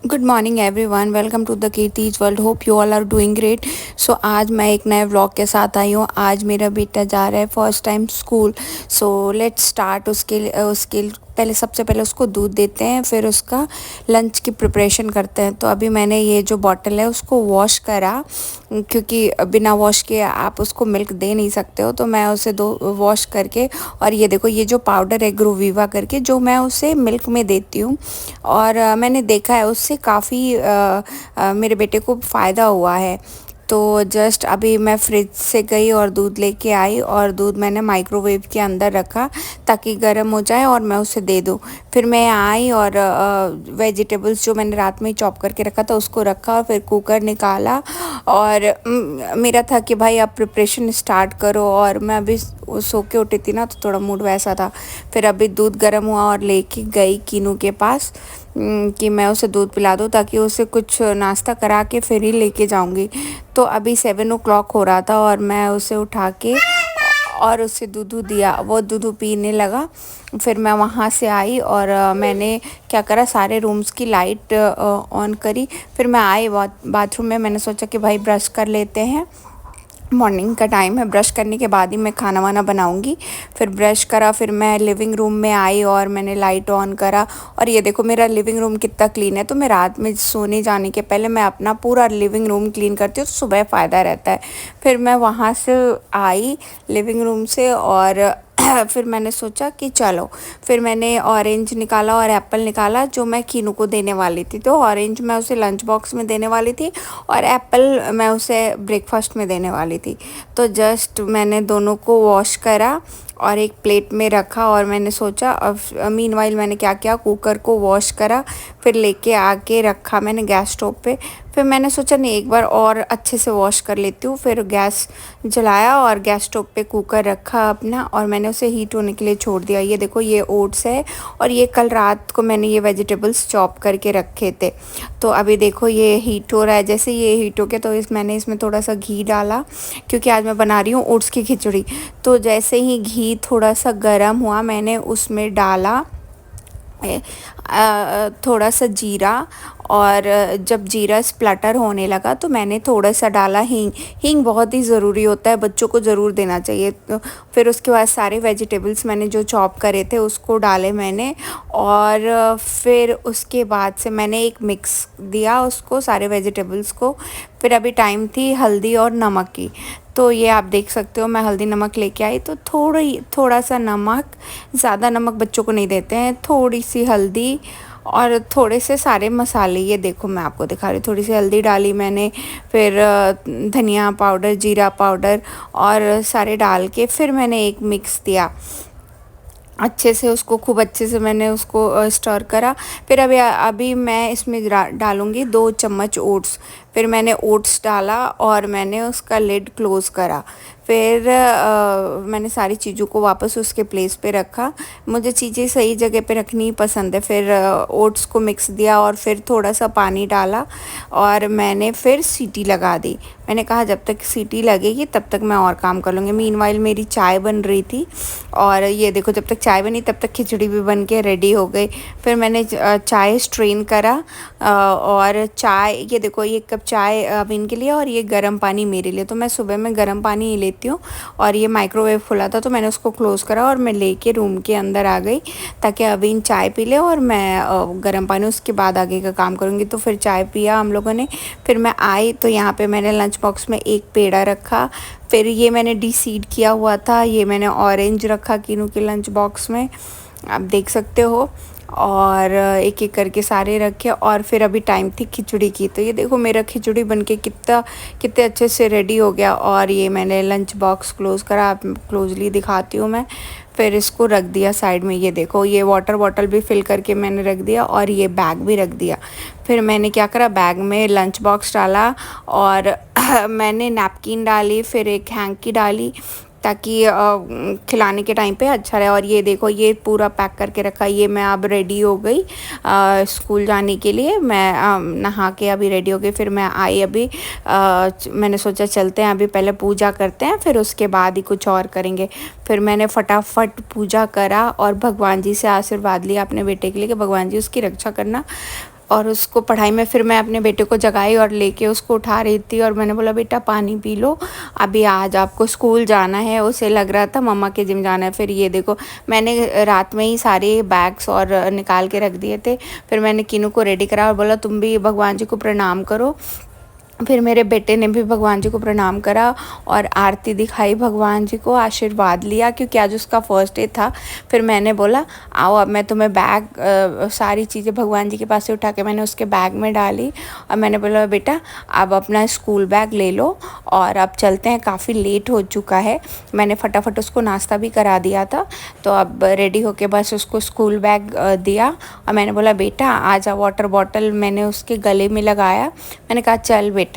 Good morning everyone, welcome to the Kirti's world. Hope you all are doing great. So आज मैं एक नए vlog के साथ आई हूँ। आज मेरा बेटा जा रहा है first time school. So let's start. उसके पहले सबसे पहले उसको दूध देते हैं, फिर उसका लंच की प्रिपरेशन करते हैं। तो अभी मैंने ये जो बॉटल है उसको वॉश करा, क्योंकि बिना वॉश किए आप उसको मिल्क दे नहीं सकते हो। तो मैं उसे दो वॉश करके, और ये देखो ये जो पाउडर है ग्रोवीवा करके, जो मैं उसे मिल्क में देती हूँ। और मैंने देखा है उससे काफ़ी मेरे बेटे को फ़ायदा हुआ है। तो जस्ट अभी मैं फ्रिज से गई और दूध लेके आई, और दूध मैंने माइक्रोवेव के अंदर रखा ताकि गर्म हो जाए और मैं उसे दे दूँ। फिर मैं आई और वेजिटेबल्स जो मैंने रात में ही चॉप करके रखा था उसको रखा, और फिर कुकर निकाला। और मेरा था कि भाई अब प्रिपरेशन स्टार्ट करो, और मैं अभी सो के उठी थी ना, तो थोड़ा मूड वैसा था। फिर अभी दूध गर्म हुआ और लेके गई कीनू के पास कि मैं उसे दूध पिला दूँ, ताकि उसे कुछ नाश्ता करा के फिर ही लेके जाऊँगी। तो अभी 7 o'clock हो रहा था और मैं उसे उठा के और उसे दूध दिया, वो दूध पीने लगा। फिर मैं वहाँ से आई और मैंने क्या करा, सारे रूम्स की लाइट ऑन करी। फिर मैं आई बाथरूम में, मैंने सोचा कि भाई ब्रश कर लेते हैं, मॉर्निंग का टाइम है, ब्रश करने के बाद ही मैं खाना वाना बनाऊंगी। फिर ब्रश करा, फिर मैं लिविंग रूम में आई और मैंने लाइट ऑन करा। और ये देखो मेरा लिविंग रूम कितना क्लीन है। तो मैं रात में सोने जाने के पहले मैं अपना पूरा लिविंग रूम क्लीन करती हूँ, तो सुबह फ़ायदा रहता है। फिर मैं वहाँ से आई लिविंग रूम से, और फिर मैंने सोचा कि चलो, फिर मैंने ऑरेंज निकाला और एप्पल निकाला जो मैं कीनू को देने वाली थी। तो ऑरेंज मैं उसे लंच बॉक्स में देने वाली थी, और एप्पल मैं उसे ब्रेकफास्ट में देने वाली थी। तो जस्ट मैंने दोनों को वॉश करा और एक प्लेट में रखा, और मैंने सोचा अब मीनवाइल मैंने क्या किया, कुकर को वॉश करा, फिर लेके आके रखा मैंने गैस स्टोव पे। फिर मैंने सोचा नहीं, एक बार और अच्छे से वॉश कर लेती हूँ। फिर गैस जलाया और गैस स्टोव पे कुकर रखा अपना, और मैंने उसे हीट होने के लिए छोड़ दिया। ये देखो ये ओट्स है, और ये कल रात को मैंने ये वेजिटेबल्स चॉप करके रखे थे। तो अभी देखो ये हीट हो रहा है। जैसे ये हीट हो गया तो मैंने इसमें थोड़ा सा घी डाला, क्योंकि आज मैं बना रही हूँ ओट्स की खिचड़ी। तो जैसे ही घी थोड़ा सा गर्म हुआ, मैंने उसमें डाला थोड़ा सा जीरा, और जब जीरा स्प्लटर होने लगा तो मैंने थोड़ा सा डाला हींग। हींग बहुत ही ज़रूरी होता है, बच्चों को ज़रूर देना चाहिए। तो फिर उसके बाद सारे वेजिटेबल्स मैंने जो चॉप करे थे उसको डाले मैंने, और फिर उसके बाद से मैंने एक मिक्स दिया उसको, सारे वेजिटेबल्स को। फिर अभी टाइम थी हल्दी और नमक की। तो ये आप देख सकते हो मैं हल्दी नमक लेके आई। तो थोड़ा सा नमक, ज़्यादा नमक बच्चों को नहीं देते हैं, थोड़ी सी हल्दी और थोड़े से सारे मसाले। ये देखो मैं आपको दिखा रही हूँ, थोड़ी सी हल्दी डाली मैंने, फिर धनिया पाउडर, जीरा पाउडर, और सारे डाल के फिर मैंने एक मिक्स दिया अच्छे से, उसको खूब अच्छे से मैंने उसको स्टर करा। फिर अभी मैं इसमें डालूँगी 2 चम्मच ओट्स। फिर मैंने ओट्स डाला और मैंने उसका लिड क्लोज़ करा। फिर मैंने सारी चीज़ों को वापस उसके प्लेस पे रखा। मुझे चीज़ें सही जगह पे रखनी पसंद है। फिर ओट्स को मिक्स दिया और फिर थोड़ा सा पानी डाला, और मैंने फिर सीटी लगा दी। मैंने कहा जब तक सीटी लगेगी तब तक मैं और काम कर लूँगी। मीनवाइल मेरी चाय बन रही थी, और ये देखो जब तक चाय बनी तब तक खिचड़ी भी बन के रेडी हो गई। फिर मैंने चाय स्ट्रेन करा, और चाय, ये देखो ये कप चाय अभी के लिए, और ये गर्म पानी मेरे लिए। तो मैं सुबह में गर्म पानी ही लेती हूँ, और ये माइक्रोवेव खुला था तो मैंने उसको क्लोज़ करा और मैं लेके रूम के अंदर आ गई, ताकि अभी चाय पी ले और मैं गर्म पानी उसके बाद आगे का काम करूँगी। तो फिर चाय पिया हम लोगों ने। फिर मैं आई तो यहाँ पे मैंने लंच बॉक्स में एक पेड़ा रखा। फिर ये मैंने डीसीड किया हुआ था, ये मैंने ऑरेंज रखा कीनू के लंच बॉक्स में, आप देख सकते हो। और एक एक करके सारे रखे, और फिर अभी टाइम थी खिचड़ी की। तो ये देखो मेरा खिचड़ी बनके कितने अच्छे से रेडी हो गया। और ये मैंने लंच बॉक्स क्लोज़ करा, आप क्लोजली दिखाती हूँ मैं। फिर इसको रख दिया साइड में। ये देखो ये वाटर बॉटल भी फिल करके मैंने रख दिया, और ये बैग भी रख दिया। फिर मैंने क्या करा, बैग में लंच बॉक्स डाला, और मैंने नैपकिन डाली, फिर एक हैंकी डाली, ताकि खिलाने के टाइम पे अच्छा रहे। और ये देखो ये पूरा पैक करके रखा। ये मैं अब रेडी हो गई स्कूल जाने के लिए। मैं नहा के अभी रेडी हो गई। फिर मैं आई अभी, मैंने सोचा चलते हैं अभी, पहले पूजा करते हैं फिर उसके बाद ही कुछ और करेंगे। फिर मैंने फटाफट पूजा करा और भगवान जी से आशीर्वाद लिया अपने बेटे के लिए कि भगवान जी उसकी रक्षा करना। और उसको पढ़ाई में फिर मैं अपने बेटे को जगाई और लेके उसको उठा रही थी और मैंने बोला बेटा पानी पी लो, अभी आज आपको स्कूल जाना है। उसे लग रहा था मम्मा के जिम जाना है। फिर ये देखो मैंने रात में ही सारे बैग्स और निकाल के रख दिए थे। फिर मैंने किनू को रेडी करा और बोला तुम भी भगवान जी को प्रणाम करो। फिर मेरे बेटे ने भी भगवान जी को प्रणाम करा और आरती दिखाई, भगवान जी को आशीर्वाद लिया क्योंकि आज उसका फर्स्ट डे था। फिर मैंने बोला आओ अब मैं तुम्हें बैग सारी चीज़ें भगवान जी के पास से उठा के मैंने उसके बैग में डाली और मैंने बोला बेटा अब अपना स्कूल बैग ले लो और अब चलते हैं, काफ़ी लेट हो चुका है। मैंने फटाफट उसको नाश्ता भी करा दिया था, तो अब रेडी होके बस उसको स्कूल बैग दिया और मैंने बोला बेटा आजा। वाटर बॉटल मैंने उसके गले में लगाया, मैंने कहा चल बेटा।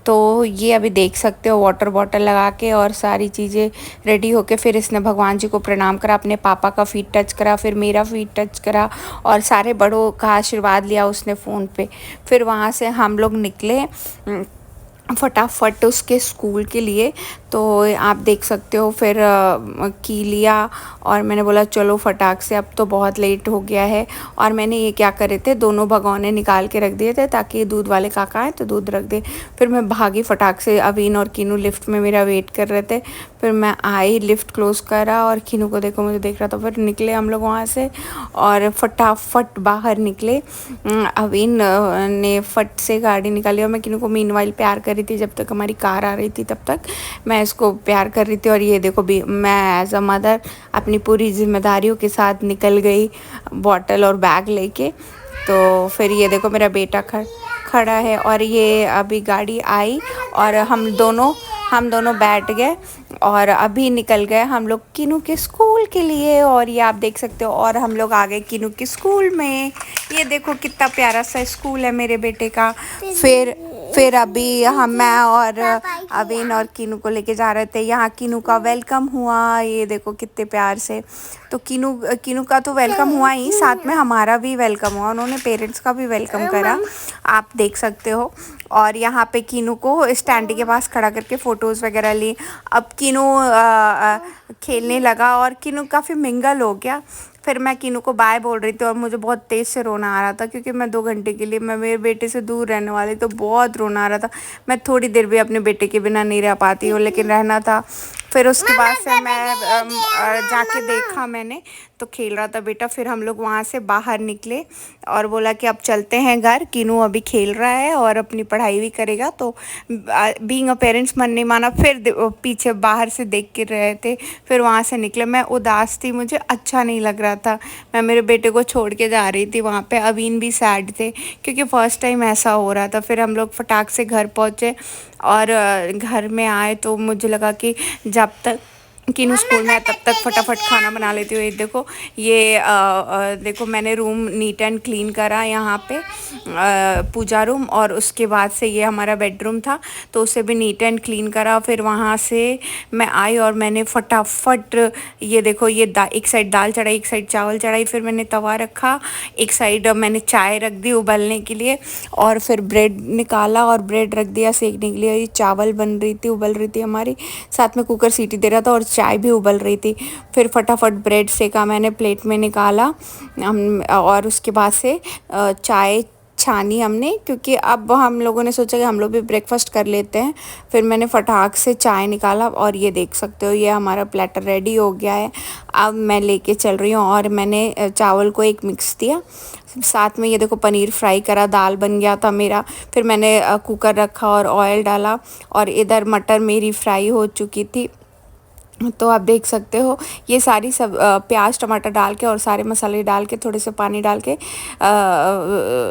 तो ये अभी देख सकते हो वाटर बॉटल लगा के और सारी चीज़ें रेडी होके फिर इसने भगवान जी को प्रणाम करा, अपने पापा का फीट टच करा, फिर मेरा फीट टच करा और सारे बड़ों का आशीर्वाद लिया उसने फ़ोन पे। फिर वहाँ से हम लोग निकले फटाफट उसके स्कूल के लिए। तो आप देख सकते हो फिर की लिया और मैंने बोला चलो फटाक से, अब तो बहुत लेट हो गया है। और मैंने ये क्या करे थे, दोनों भगोने निकाल के रख दिए थे ताकि दूध वाले काका आए तो दूध रख दे। फिर मैं भागी फटाक से, अवीन और कीनू लिफ्ट में मेरा वेट कर रहे थे। फिर मैं आई, लिफ्ट क्लोज़ करा और कीनू को देखो मुझे देख रहा था। फिर निकले हम लोग वहाँ से और फटाफट बाहर निकले। अवीन ने फट से गाड़ी निकाली और मैं कीनू को मीनवाइल प्यार कर रही थी, जब तक हमारी कार आ रही थी तब तक मैं इसको प्यार कर रही थी। और ये देखो भी मैं एज अ मदर अपनी पूरी जिम्मेदारियों के साथ निकल गई बॉटल और बैग लेके। तो फिर ये देखो मेरा बेटा खड़ा है और ये अभी गाड़ी आई और हम दोनों बैठ गए और अभी निकल गए हम लोग कीनू के स्कूल के लिए। और ये आप देख सकते हो और हम लोग आ गए कीनू के स्कूल में। ये देखो कितना प्यारा सा स्कूल है मेरे बेटे का। फिर अभी मैं और अवीन और कीनू को लेके जा रहे थे, यहाँ कीनू का वेलकम हुआ। ये देखो कितने प्यार से। तो कीनू का तो वेलकम हुआ ही, साथ में हमारा भी वेलकम हुआ, उन्होंने पेरेंट्स का भी वेलकम करा, आप देख सकते हो। और यहाँ पे कीनू को स्टैंडी के पास खड़ा करके फ़ोटोज़ वगैरह ली। अब कीनू खेलने लगा और कीनू काफ़ी मिंगल हो गया। फिर मैं कीनू को बाय बोल रही थी और मुझे बहुत तेज़ से रोना आ रहा था क्योंकि मैं 2 घंटे के लिए मैं मेरे बेटे से दूर रहने वाली, तो बहुत रोना आ रहा था। मैं थोड़ी देर भी अपने बेटे के बिना नहीं रह पाती हूँ, लेकिन रहना था। फिर उसके बाद से मैं जाके देखा मैंने तो खेल रहा था बेटा। फिर हम लोग वहाँ से बाहर निकले और बोला कि अब चलते हैं घर, कीनू अभी खेल रहा है और अपनी पढ़ाई भी करेगा। तो बीइंग अ पेरेंट्स मन नहीं माना, फिर पीछे बाहर से देख के रहे थे। फिर वहाँ से निकले, मैं उदास थी, मुझे अच्छा नहीं लग रहा था। मैं मेरे बेटे को छोड़ के जा रही थी वहाँ पे। अवीन भी सैड थे क्योंकि फ़र्स्ट टाइम ऐसा हो रहा था। फिर हम लोग फटाक से घर पहुँचे और घर में आए तो मुझे लगा कि जब तक कीनू स्कूल में है तब तक फटाफट खाना बना लेती हूँ। ये देखो देखो मैंने रूम नीट एंड क्लीन करा यहाँ पे, पूजा रूम, और उसके बाद से ये हमारा बेडरूम था तो उसे भी नीट एंड क्लीन करा। फिर वहाँ से मैं आई और मैंने फटाफट ये देखो ये एक साइड दाल चढ़ाई, एक साइड चावल चढ़ाई। फिर मैंने तवा रखा, एक साइड मैंने चाय रख दी उबलने के लिए और फिर ब्रेड निकाला और ब्रेड रख दिया सेकने के लिए। ये चावल बन रही थी, उबल रही थी हमारी, साथ में कुकर सीटी दे रहा था और चाय भी उबल रही थी। फिर फटाफट ब्रेड सेका मैंने, प्लेट में निकाला और उसके बाद से चाय छानी हमने, क्योंकि अब हम लोगों ने सोचा कि हम लोग भी ब्रेकफास्ट कर लेते हैं। फिर मैंने फटाक से चाय निकाला और ये देख सकते हो ये हमारा प्लेटर रेडी हो गया है। अब मैं लेके चल रही हूँ और मैंने चावल को एक मिक्स दिया, साथ में ये देखो पनीर फ्राई करा, दाल बन गया था मेरा। फिर मैंने कुकर रखा और ऑयल डाला और इधर मटर मेरी फ्राई हो चुकी थी। तो आप देख सकते हो ये सारी सब प्याज टमाटर डाल के और सारे मसाले डाल के थोड़े से पानी डाल के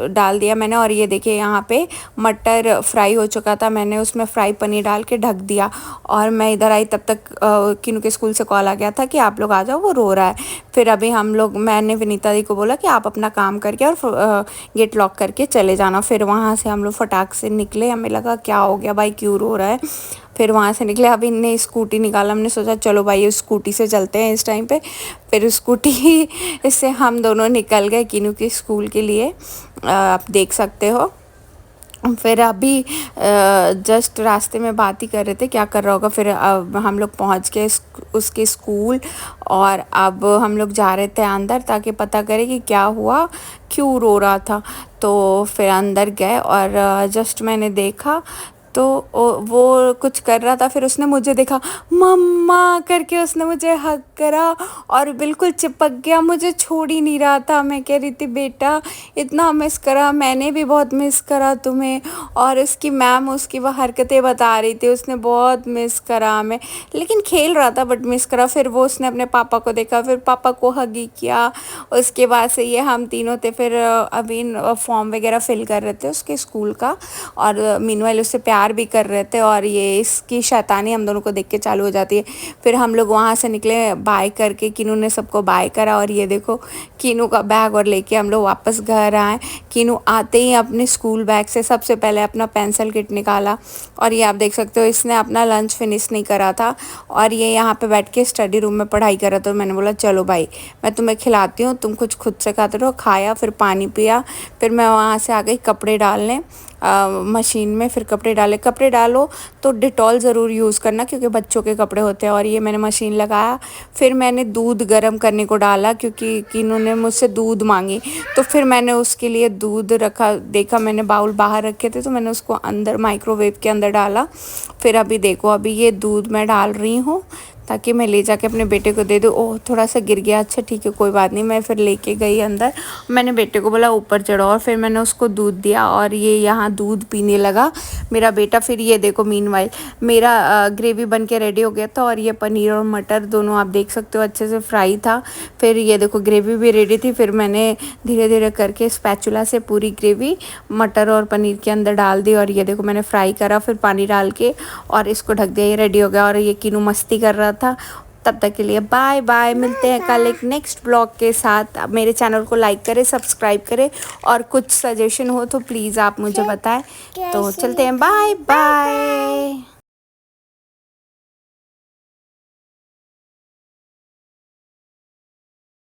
डाल दिया मैंने। और ये देखिए यहाँ पे मटर फ्राई हो चुका था, मैंने उसमें फ्राई पनीर डाल के ढक दिया। और मैं इधर आई तब तक कीनू के स्कूल से कॉल आ गया था कि आप लोग आ जाओ, वो रो रहा है। फिर अभी मैंने विनीता दी को बोला कि आप अपना काम करके और गेट लॉक करके चले जाना। फिर वहाँ से हम लोग फटाक से निकले, हमें लगा क्या हो गया भाई, क्यों रो रहा है। फिर वहाँ से निकले, अभी इनने स्कूटी निकाला, हमने सोचा चलो भाई स्कूटी से चलते हैं इस टाइम पे। फिर स्कूटी इससे हम दोनों निकल गए कीनू के स्कूल के लिए, आप देख सकते हो। फिर अभी जस्ट रास्ते में बात ही कर रहे थे क्या कर रहा होगा। फिर अब हम लोग पहुंच गए उसके स्कूल, और अब हम लोग जा रहे थे अंदर ताकि पता करें कि क्या हुआ, क्यों रो रहा था। तो फिर अंदर गए और जस्ट मैंने देखा तो वो कुछ कर रहा था। फिर उसने मुझे देखा, मम्मा करके उसने मुझे हग करा और बिल्कुल चिपक गया, मुझे छोड़ ही नहीं रहा था। मैं कह रही थी बेटा इतना मिस करा, मैंने भी बहुत मिस करा तुम्हें। और उसकी मैम उसकी वो हरकतें बता रही थी, उसने बहुत मिस करा हमें, लेकिन खेल रहा था बट मिस करा। फिर वो उसने अपने पापा को देखा, फिर पापा को हग ही किया। उसके बाद से ये हम तीनों थे। फिर अभी फॉर्म वगैरह फिल कर रहे थे उसके स्कूल का, और मीनवाइल उससे प्यार भी कर रहे थे, और ये इसकी शैतानी हम दोनों को देख के चालू हो जाती है। फिर हम लोग वहाँ से निकले बाय करके, किनू ने सबको बाय करा, और ये देखो किनू का बैग और लेके हम लोग वापस घर आए। किनू आते ही अपने स्कूल बैग से सबसे पहले अपना पेंसिल किट निकाला, और ये आप देख सकते हो इसने अपना लंच फिनिश नहीं करा था, और ये यहाँ पे बैठ के स्टडी रूम में पढ़ाई कर रहा था। तो मैंने बोला चलो भाई मैं तुम्हें खिलाती हूँ, तुम कुछ खुद से खाते रहो। खाया, फिर पानी पिया, फिर मैं वहाँ से आ गई कपड़े डालने मशीन में। फिर कपड़े डाले, कपड़े डालो तो डिटॉल ज़रूर यूज़ करना क्योंकि बच्चों के कपड़े होते हैं। और ये मैंने मशीन लगाया, फिर मैंने दूध गर्म करने को डाला क्योंकि इन्होंने मुझसे दूध मांगी, तो फिर मैंने उसके लिए दूध रखा। देखा मैंने बाउल बाहर रखे थे तो मैंने उसको अंदर माइक्रोवेव के अंदर डाला। फिर अभी देखो अभी ये दूध मैं डाल रही हूँ ताकि मैं ले जाके अपने बेटे को दे दूँ। ओह थोड़ा सा गिर गया, अच्छा ठीक है कोई बात नहीं। मैं फिर लेके गई अंदर, मैंने बेटे को बोला ऊपर चढ़ो, और फिर मैंने उसको दूध दिया और ये यहाँ दूध पीने लगा मेरा बेटा। फिर ये देखो मीनवाइल मेरा ग्रेवी बन के रेडी हो गया था, और ये पनीर और मटर दोनों आप देख सकते हो अच्छे से फ्राई था। फिर ये देखो ग्रेवी भी रेडी थी। फिर मैंने धीरे धीरे करके स्पैचुला से पूरी ग्रेवी मटर और पनीर के अंदर डाल दी, और ये देखो मैंने फ्राई करा, फिर पानी डाल के और इसको ढक दिया, ये रेडी हो गया। और ये किनू मस्ती कर रहा था। तब तक के लिए बाय बाय, मिलते हैं कल एक नेक्स्ट ब्लॉग के साथ। आप मेरे चैनल को लाइक करें, सब्सक्राइब करें, और कुछ सजेशन हो तो प्लीज़ आप मुझे बताएं। तो चलते हैं, बाय बाय।